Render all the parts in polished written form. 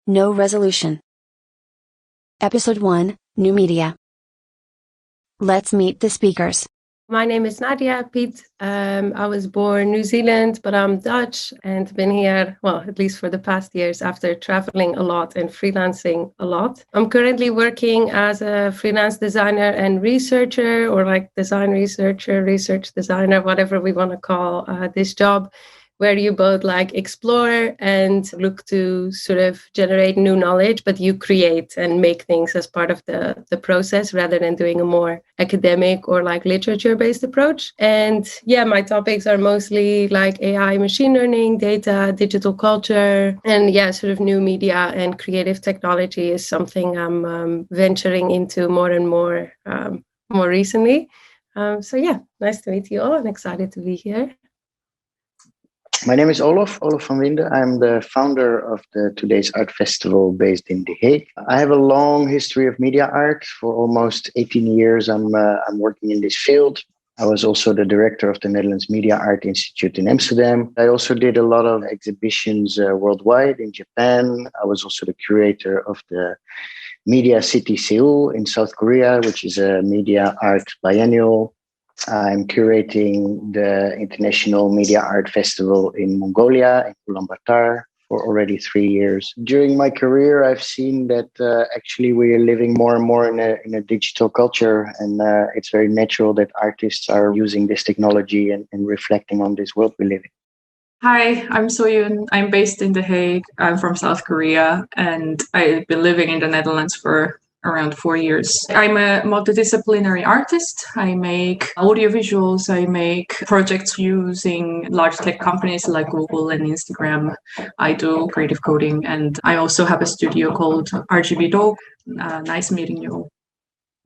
No resolution. Episode 1, New Media. Let's meet the speakers. My name is Nadia Piet. I was born in New Zealand, but I'm Dutch and been here, well, at least for the past years after traveling a lot and freelancing a lot. I'm currently working as a freelance designer and researcher, or like design researcher, research designer, whatever we want to call this job, where you both like explore and look to sort of generate new knowledge, but you create and make things as part of the process rather than doing a more academic or like literature-based approach. And yeah, my topics are mostly like AI, machine learning, data, digital culture, and yeah, sort of new media and creative technology is something I'm venturing into more and more recently. So yeah, nice to meet you all. I'm excited to be here. My name is Olof van Winden. I'm the founder of the Today's Art Festival based in The Hague. I have a long history of media art. For almost 18 years, I'm working in this field. I was also the director of the Netherlands Media Art Institute in Amsterdam. I also did a lot of exhibitions worldwide in Japan. I was also the curator of the Media City Seoul in South Korea, which is a media art biennial. I'm curating the International Media Art Festival in Mongolia, in Ulaanbaatar, for already 3 years. During my career, I've seen that actually we are living more and more in a digital culture, and it's very natural that artists are using this technology and reflecting on this world we live in. Hi, I'm Soyun. I'm based in The Hague. I'm from South Korea, and I've been living in the Netherlands for around 4 years. I'm a multidisciplinary artist. I make audiovisuals. I make projects using large tech companies like Google and Instagram. I do creative coding, and I also have a studio called RGB Dog. Nice meeting you.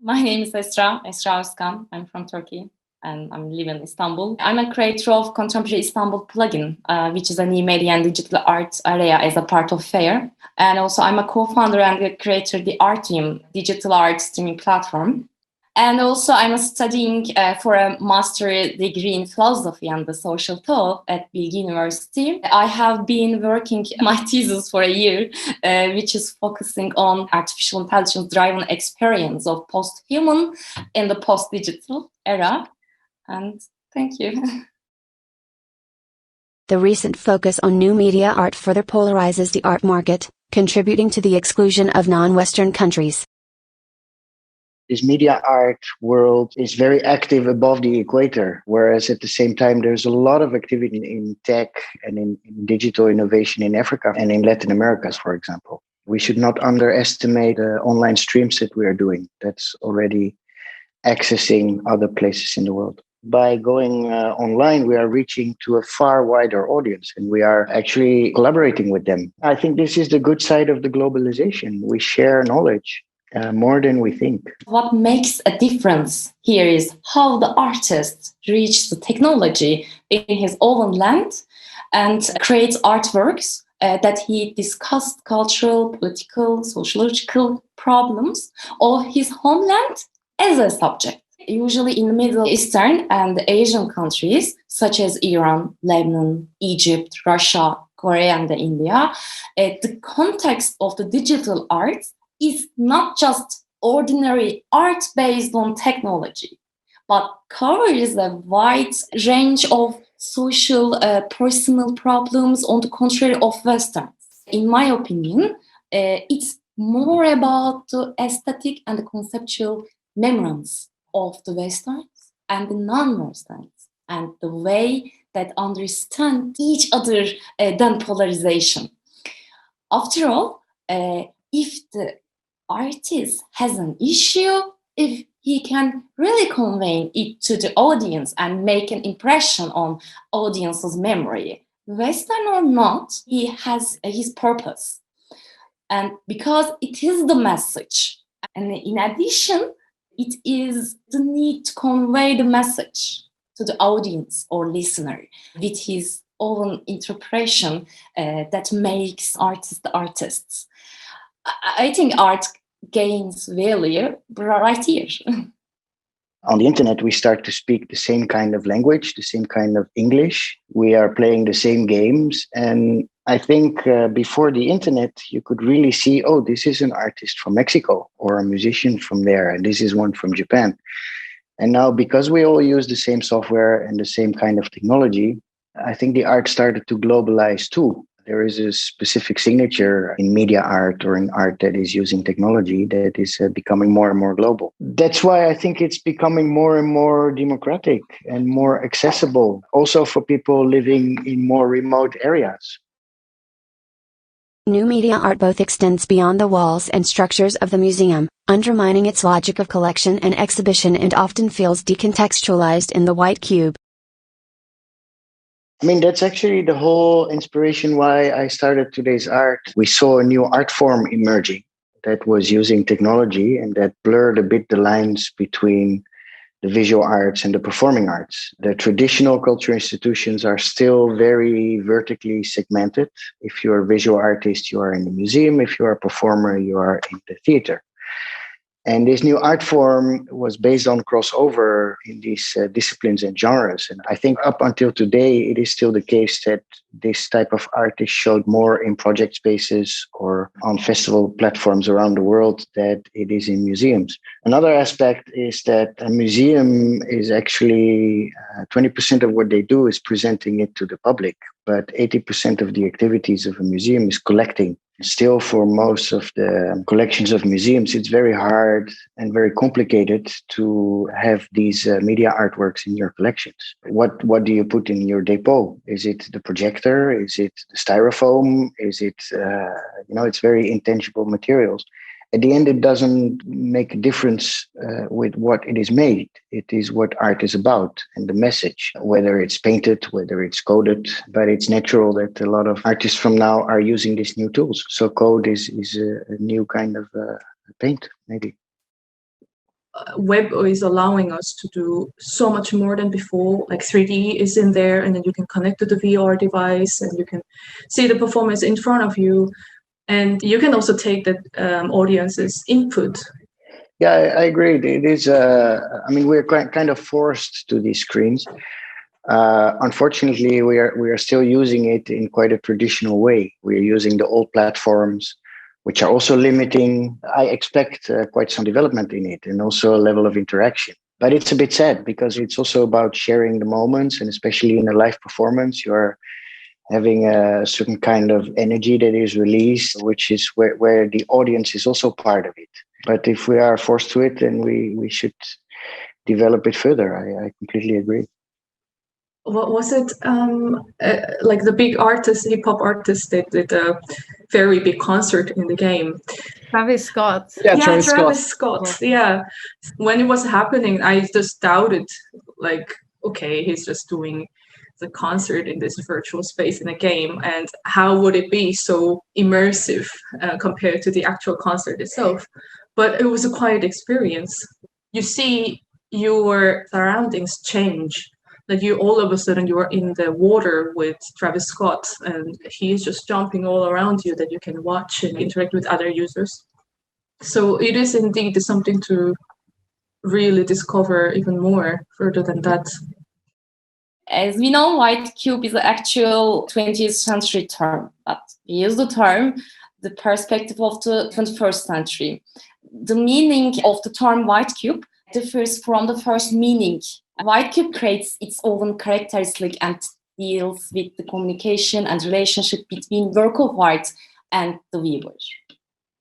My name is Esra Özkan. I'm from Turkey, and I'm living in Istanbul. I'm a creator of Contemporary Istanbul plugin, which is a new media and digital art area as a part of FAIR. And also I'm a co-founder and the creator of the Artium digital art streaming platform. And also I'm studying for a master degree in philosophy and the social thought at Bilgi University. I have been working my thesis for a year, which is focusing on artificial intelligence-driven experience of post-human in the post-digital era. And thank you. The recent focus on new media art further polarizes the art market, contributing to the exclusion of non-Western countries. This media art world is very active above the equator, whereas at the same time, there's a lot of activity in tech and in digital innovation in Africa and in Latin America, for example. We should not underestimate the online streams that we are doing. That's already accessing other places in the world. By going online, we are reaching to a far wider audience, and we are actually collaborating with them. I think this is the good side of the globalization. We share knowledge more than we think. What makes a difference here is how the artist reaches the technology in his own land and creates artworks that he discussed cultural, political, sociological problems of his homeland as a subject. Usually in the Middle Eastern and Asian countries, such as Iran, Lebanon, Egypt, Russia, Korea, and India, the context of the digital art is not just ordinary art based on technology, but covers a wide range of social, personal problems on the contrary of Westerns. In my opinion, it's more about the aesthetic and the conceptual memories of the Westerns and the non-Westerns, and the way that understand each other than polarization. After all, if the artist has an issue, if he can really convey it to the audience and make an impression on audience's memory, Western or not, he has his purpose. And because it is the message, and in addition, it is the need to convey the message to the audience or listener with his own interpretation that makes artists. I think art gains value right here. On the internet, we start to speak the same kind of language, the same kind of English. We are playing the same games, and I think before the internet, you could really see, oh, this is an artist from Mexico or a musician from there, and this is one from Japan. And now, because we all use the same software and the same kind of technology, I think the art started to globalize too. There is a specific signature in media art or in art that is using technology that is becoming more and more global. That's why I think it's becoming more and more democratic and more accessible, also for people living in more remote areas. New media art both extends beyond the walls and structures of the museum, undermining its logic of collection and exhibition, and often feels decontextualized in the white cube. I mean, that's actually the whole inspiration why I started today's art. We saw a new art form emerging that was using technology and that blurred a bit the lines between the visual arts and the performing arts. The traditional cultural institutions are still very vertically segmented. If you're a visual artist, you are in the museum. If you are a performer, you are in the theater. And this new art form was based on crossover in these disciplines and genres. And I think up until today, it is still the case that this type of art is showed more in project spaces or on festival platforms around the world than it is in museums. Another aspect is that a museum is actually 20% of what they do is presenting it to the public, but 80% of the activities of a museum is collecting. Still, for most of the collections of museums, it's very hard and very complicated to have these media artworks in your collections. What do you put in your depot? Is it the projector? Is it the styrofoam? Is it, it's very intangible materials. At the end, it doesn't make a difference with what it is made. It is what art is about and the message, whether it's painted, whether it's coded. But it's natural that a lot of artists from now are using these new tools. So code is a new kind of paint, maybe. Web is allowing us to do so much more than before. Like 3D is in there, and then you can connect to the VR device and you can see the performance in front of you. And you can also take that audience's input. Yeah, I agree. It is. We're kind of forced to these screens. Unfortunately, we are still using it in quite a traditional way. We are using the old platforms, which are also limiting. I expect quite some development in it, and also a level of interaction. But it's a bit sad because it's also about sharing the moments, and especially in a live performance, you are having a certain kind of energy that is released, which is where the audience is also part of it. But if we are forced to it, then we should develop it further. I completely agree. What was it? Like the big artist, hip hop artist that did a very big concert in the game. Travis Scott. Yeah, Travis Scott. Yeah. When it was happening, I just doubted, like, okay, he's just doing the concert in this virtual space in a game, and how would it be so immersive compared to the actual concert itself? But it was a quiet experience. You see your surroundings change. That you all of a sudden you are in the water with Travis Scott, and he's just jumping all around you that you can watch and interact with other users. So it is indeed something to really discover even more further than that. As we know, white cube is the actual 20th century term, but we use the term the perspective of the 21st century. The meaning of the term white cube differs from the first meaning. White cube creates its own characteristic and deals with the communication and relationship between work of art and the viewer.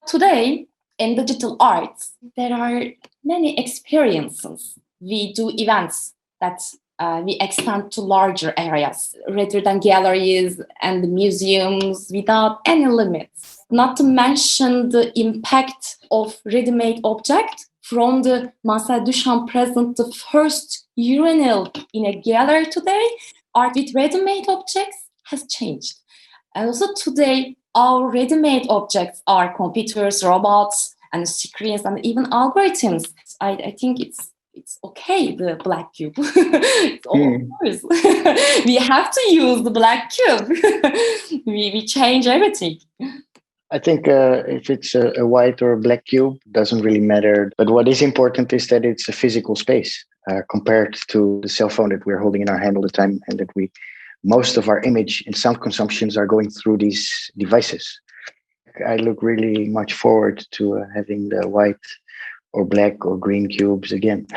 Today, in digital arts, there are many experiences. We do events that we extend to larger areas rather than galleries and museums without any limits. Not to mention the impact of ready-made objects. From the Marcel Duchamp present the first urinal in a gallery today, art with ready-made objects has changed. And also today, our ready-made objects are computers, robots, and screens, and even algorithms. I think it's okay, the black cube. It's all course. We have to use the black cube. we change everything. I think if it's a white or a black cube, doesn't really matter. But what is important is that it's a physical space compared to the cell phone that we're holding in our hand all the time and that we most of our image and sound consumptions are going through these devices. I look really much forward to having the white or black or green cubes again.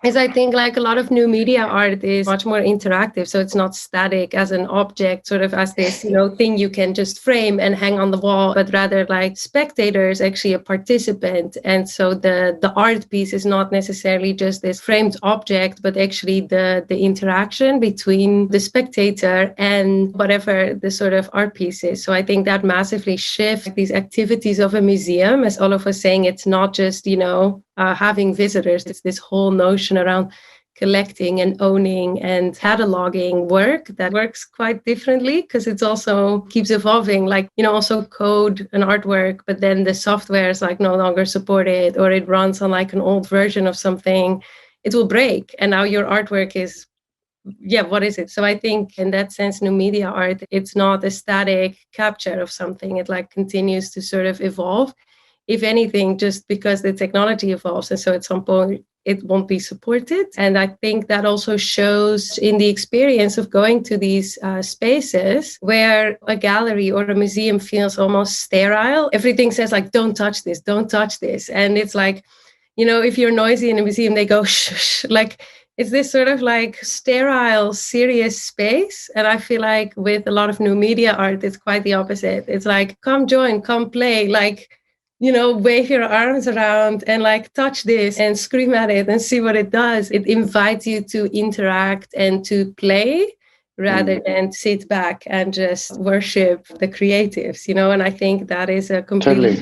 Is I think like a lot of new media art is much more interactive. So it's not static as an object, sort of as this, thing you can just frame and hang on the wall, but rather like spectators, actually a participant. And so the art piece is not necessarily just this framed object, but actually the interaction between the spectator and whatever the sort of art piece is. So I think that massively shifts these activities of a museum. As Olof was saying, it's not just, having visitors. It's this whole notion around collecting and owning and cataloging work that works quite differently because it's also keeps evolving. Like, also code an artwork, but then the software is like no longer supported, or it runs on like an old version of something. It will break. And now your artwork is, what is it? So I think in that sense, new media art, it's not a static capture of something. It like continues to sort of evolve. If anything, just because the technology evolves. And so at some point, it won't be supported. And I think that also shows in the experience of going to these spaces where a gallery or a museum feels almost sterile. Everything says like, don't touch this, don't touch this. And it's like, if you're noisy in a museum, they go, shh, shh. Like, it's this sort of like sterile, serious space. And I feel like with a lot of new media art, it's quite the opposite. It's like, come join, come play, like, wave your arms around and like touch this and scream at it and see what it does. It invites you to interact and to play rather than sit back and just worship the creatives, and I think that is a completely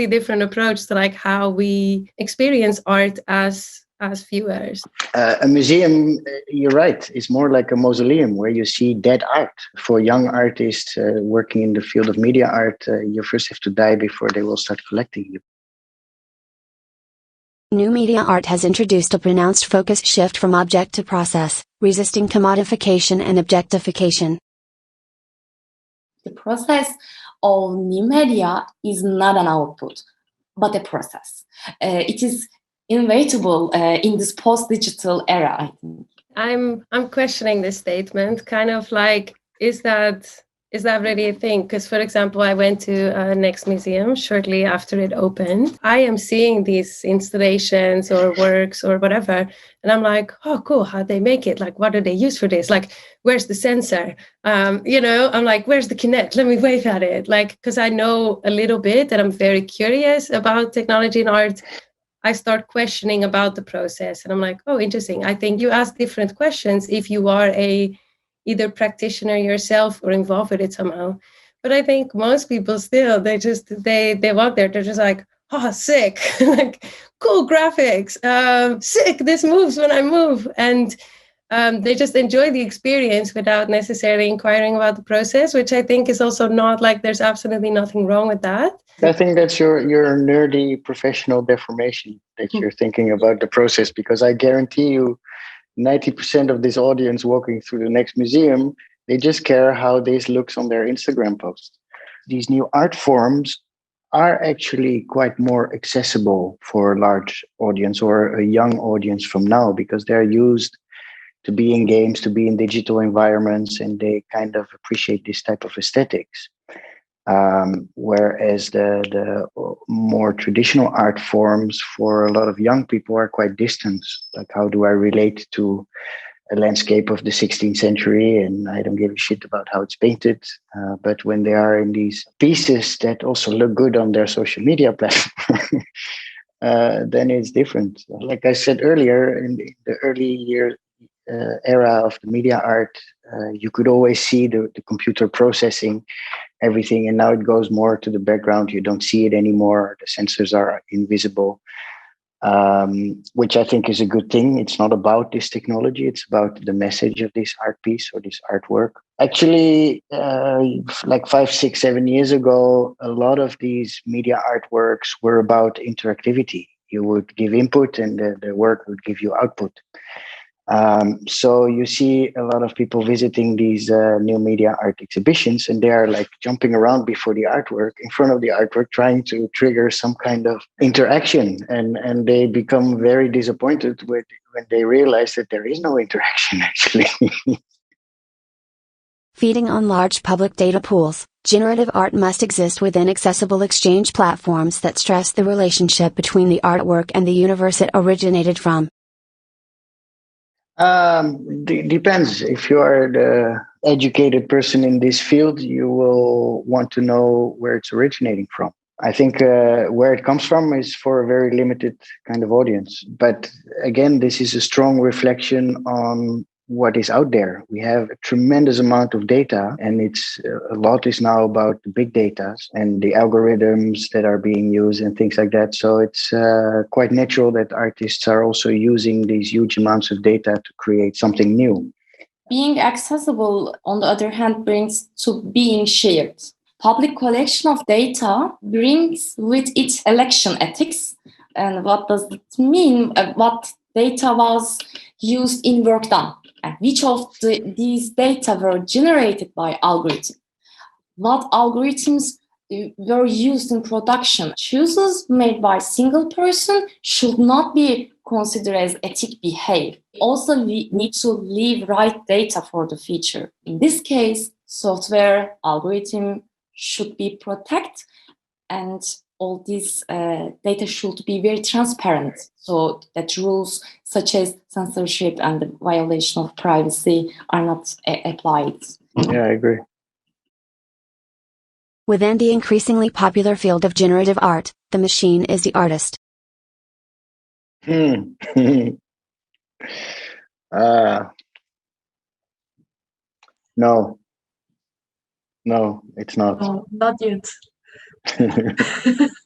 different approach to like how we experience art as viewers. A museum, you're right, is more like a mausoleum where you see dead art. For young artists working in the field of media art, you first have to die before they will start collecting you. New media art has introduced a pronounced focus shift from object to process, resisting commodification and objectification. The process of new media is not an output, but a process. It is inevitable in this post-digital era, I think. I'm questioning this statement, kind of like, is that really a thing? Because, for example, I went to Next Museum shortly after it opened. I am seeing these installations or works or whatever, and I'm like, oh, cool, how'd they make it? Like, what do they use for this? Like, where's the sensor? I'm like, where's the Kinect? Let me wave at it. Like, because I know a little bit and I'm very curious about technology and art. I start questioning about the process, and I'm like, oh, interesting. I think you ask different questions if you are either practitioner yourself or involved with it somehow. But I think most people still, they walk there, they're just like, oh, sick, like cool graphics, sick, this moves when I move. And they just enjoy the experience without necessarily inquiring about the process, which I think is also not like there's absolutely nothing wrong with that. I think that's your nerdy professional deformation that you're thinking about the process, because I guarantee you 90% of this audience walking through the Next Museum, they just care how this looks on their Instagram post. These new art forms are actually quite more accessible for a large audience or a young audience from now, because they're used to be in games, to be in digital environments, and they kind of appreciate this type of aesthetics. Whereas the more traditional art forms for a lot of young people are quite distant. Like, how do I relate to a landscape of the 16th century? And I don't give a shit about how it's painted. But when they are in these pieces that also look good on their social media platform, then it's different. Like I said earlier, in the early era of the media art, you could always see the computer processing everything, and now it goes more to the background. You don't see it anymore. The sensors are invisible, which I think is a good thing. It's not about this technology. It's about the message of this art piece or this artwork. Actually, like 5, 6, 7 years ago, a lot of these media artworks were about interactivity. You would give input and the work would give you output. So you see a lot of people visiting these new media art exhibitions, and they are like jumping around before the artwork, in front of the artwork, trying to trigger some kind of interaction. And they become very disappointed when they realize that there is no interaction, actually. Feeding on large public data pools, generative art must exist within accessible exchange platforms that stress the relationship between the artwork and the universe it originated from. Depends. If you are the educated person in this field, you will want to know where it's originating from. I think where it comes from is for a very limited kind of audience. But again, this is a strong reflection on what is out there. We have a tremendous amount of data, and it's a lot is now about the big data and the algorithms that are being used and things like that. So it's quite natural that artists are also using these huge amounts of data to create something new. Being accessible, on the other hand, brings to being shared. Public collection of data brings with it election ethics. And what does it mean? What data was used in work done? And which of these data were generated by algorithms? What algorithms were used in production? Choices made by a single person should not be considered as ethic behavior. Also, we need to leave right data for the future. In this case, software algorithm should be protected, and all this data should be very transparent, so that rules such as censorship and the violation of privacy are not applied. Yeah, I agree. Within the increasingly popular field of generative art, the machine is the artist. No, it's not. No, not yet.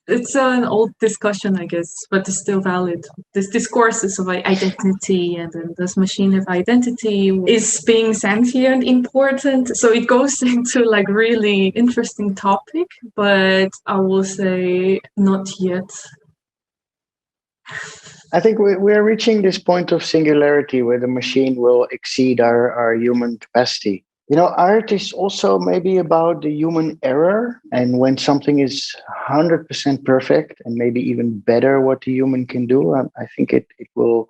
It's an old discussion, I guess, but it's still valid. This discourses of identity and then this machine of identity is being sentient important. So it goes into like really interesting topic, but I will say not yet. I think we're reaching this point of singularity where the machine will exceed our human capacity. You know, art is also maybe about the human error. And when something is 100% perfect and maybe even better what the human can do, I think it will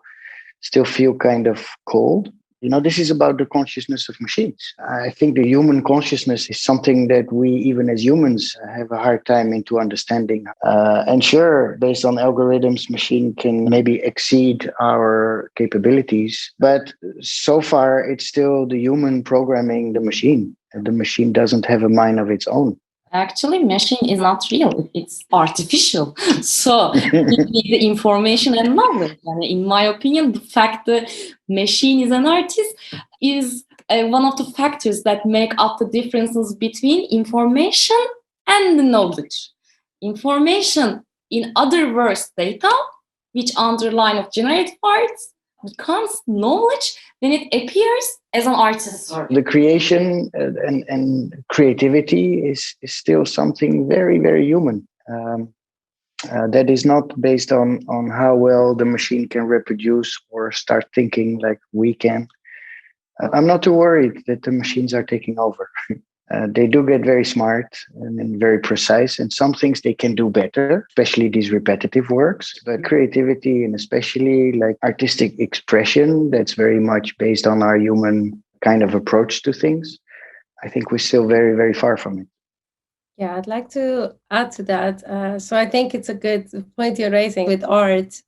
still feel kind of cold. You know, this is about the consciousness of machines. I think the human consciousness is something that we, even as humans, have a hard time into understanding. And sure, based on algorithms, machine can maybe exceed our capabilities. But so far, it's still the human programming the machine. And the machine doesn't have a mind of its own. Actually, machine is not real. It's artificial. So we need the information and knowledge. And in my opinion, the fact that machine is an artist is one of the factors that make up the differences between information and the knowledge. Information, in other words, data, which underline of generative arts, becomes knowledge when it appears as an artist. The creation and creativity is still something very, very human. That is not based on how well the machine can reproduce or start thinking like we can. I'm not too worried that the machines are taking over. They do get very smart and very precise, and some things they can do better, especially these repetitive works. But creativity and especially like artistic expression, that's very much based on our human kind of approach to things. I think we're still very, very far from it. Yeah, I'd like to add to that. So I think it's a good point you're raising with art.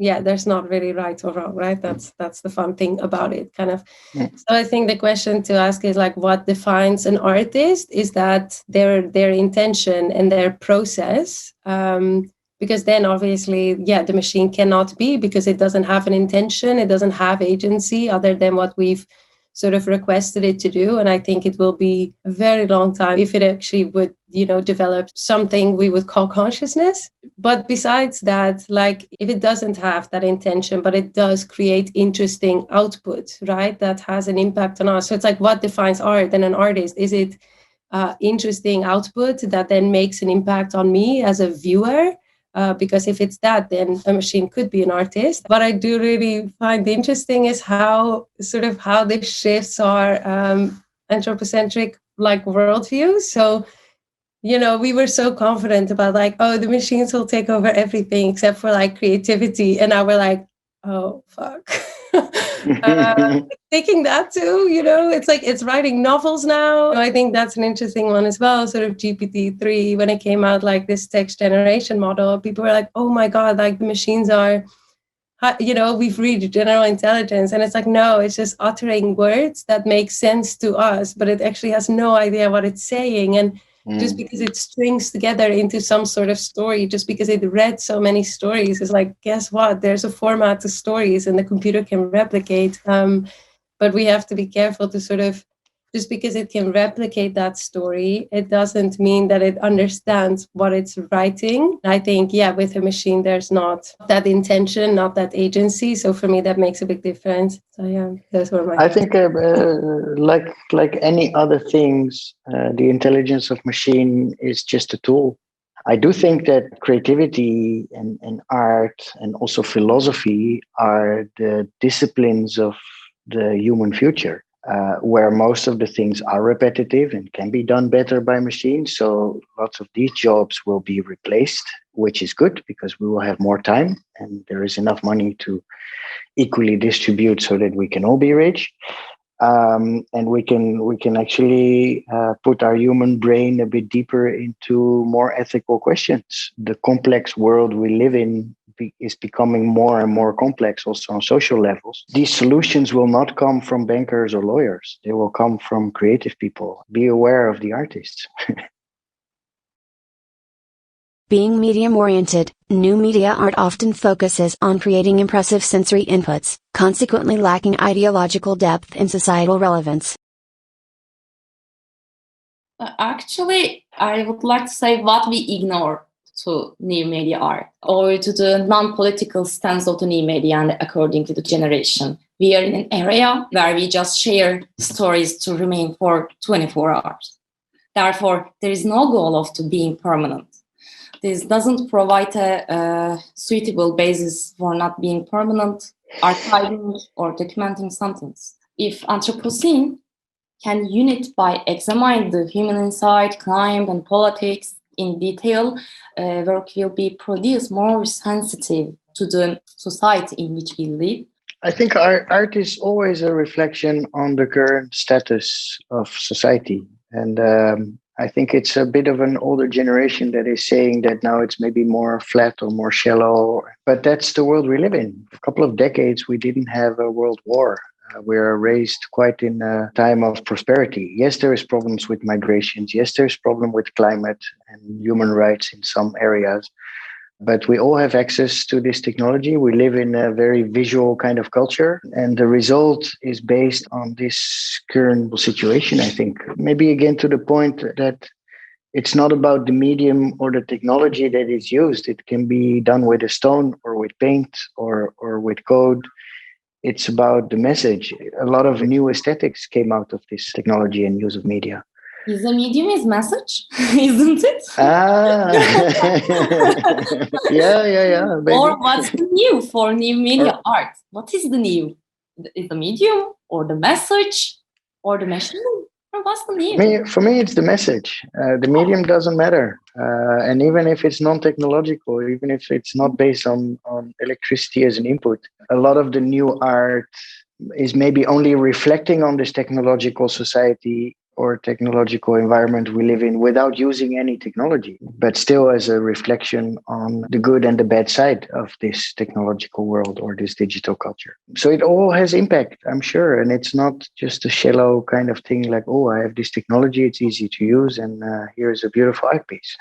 Yeah, there's not really right or wrong, right? That's the fun thing about it, kind of. Yeah. So I think the question to ask is like, what defines an artist? Is that their intention and their process? Because then obviously, yeah, the machine cannot be, because it doesn't have an intention, it doesn't have agency other than what we've sort of requested it to do. And I think it will be a very long time if it actually would, develop something we would call consciousness. But besides that, like if it doesn't have that intention, but it does create interesting output, right, that has an impact on us. So it's like, what defines art and an artist? Is it interesting output that then makes an impact on me as a viewer? because if it's that, then a machine could be an artist. What I do really find interesting is how this shifts our anthropocentric like worldview. So, we were so confident about like, oh, the machines will take over everything except for like creativity. And now we're like, oh, fuck. Taking that too, it's like it's writing novels now. I think that's an interesting one as well. Sort of GPT-3, when it came out, like this text generation model, people were like, oh my God, like the machines are, we've reached general intelligence. And it's like, no, it's just uttering words that make sense to us, but it actually has no idea what it's saying. And just because it strings together into some sort of story, just because it read so many stories, is like, guess what? There's a format to stories and the computer can replicate. But we have to be careful to sort of, just because it can replicate that story, it doesn't mean that it understands what it's writing. I think, with a machine, there's not that intention, not that agency. So for me, that makes a big difference. So those were my I think like any other things, the intelligence of machine is just a tool. I do think that creativity and art and also philosophy are the disciplines of the human future. Where most of the things are repetitive and can be done better by machines. So lots of these jobs will be replaced, which is good because we will have more time and there is enough money to equally distribute so that we can all be rich. And we can actually put our human brain a bit deeper into more ethical questions. The complex world we live in is becoming more and more complex also on social levels. These solutions will not come from bankers or lawyers. They will come from creative people. Be aware of the artists. Being medium-oriented, new media art often focuses on creating impressive sensory inputs, consequently lacking ideological depth and societal relevance. Actually, I would like to say what we ignore to new media art, or to the non-political stance of the new media and according to the generation. We are in an area where we just share stories to remain for 24 hours. Therefore, there is no goal of to being permanent. This doesn't provide a suitable basis for not being permanent, archiving or documenting something. If Anthropocene can unite by examining the human inside, climate and politics in detail, work will be produced more sensitive to the society in which we live. I think art is always a reflection on the current status of society. And I think it's a bit of an older generation that is saying that now it's maybe more flat or more shallow. But that's the world we live in. A couple of decades, we didn't have a world war. We are raised quite in a time of prosperity. Yes, there is problems with migrations. Yes, there's problem with climate and human rights in some areas. But we all have access to this technology. We live in a very visual kind of culture. And the result is based on this current situation, I think. Maybe again to the point that it's not about the medium or the technology that is used. It can be done with a stone or with paint or with code. It's about the message. A lot of new aesthetics came out of this technology and use of media. Is the medium is message, isn't it? Yeah. Maybe. Or what's the new for new media art? What is the new? Is the medium or the message or the machine? Or what's the new? For me, it's the message. The medium doesn't matter. And even if it's non-technological, even if it's not based on electricity as an input, a lot of the new art is maybe only reflecting on this technological society or technological environment we live in without using any technology, but still as a reflection on the good and the bad side of this technological world or this digital culture. So it all has impact, I'm sure. And it's not just a shallow kind of thing like, oh, I have this technology, it's easy to use, and here's a beautiful art piece.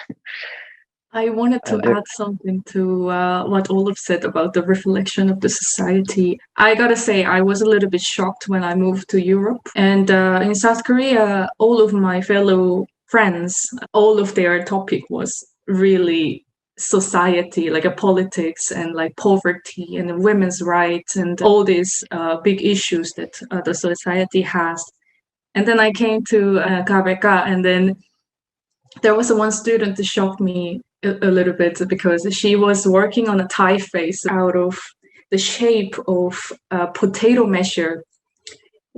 I wanted to add something to what Olof said about the reflection of the society. I gotta say, I was a little bit shocked when I moved to Europe. And in South Korea, all of my fellow friends, all of their topic was really society, like a politics and like poverty and women's rights and all these big issues that the society has. And then I came to KBK, and then there was one student that shocked me a little bit because she was working on a typeface out of the shape of a potato masher.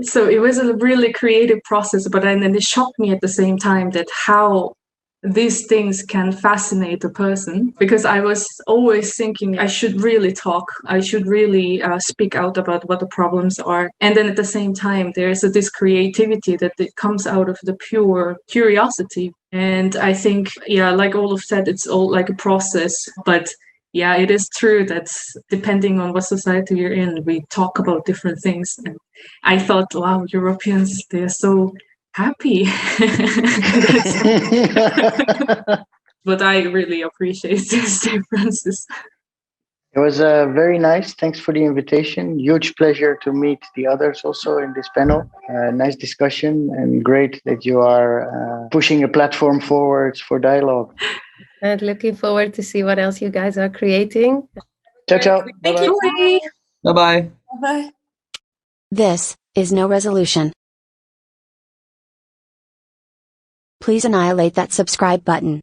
So it was a really creative process, but then it shocked me at the same time that how these things can fascinate a person, because I was always thinking I should really talk, I should really speak out about what the problems are. And then at the same time, there's this creativity that it comes out of the pure curiosity. And I think, yeah, like Olof said, it's all like a process. But yeah, it is true that depending on what society you're in, we talk about different things. And I thought, wow, Europeans, they're so happy. But I really appreciate these differences. It was very nice. Thanks for the invitation. Huge pleasure to meet the others also in this panel. Nice discussion, and great that you are pushing a platform forwards for dialogue. And looking forward to see what else you guys are creating. Ciao, ciao. Thank you. Bye-bye. Bye. This is no resolution. Please annihilate that subscribe button.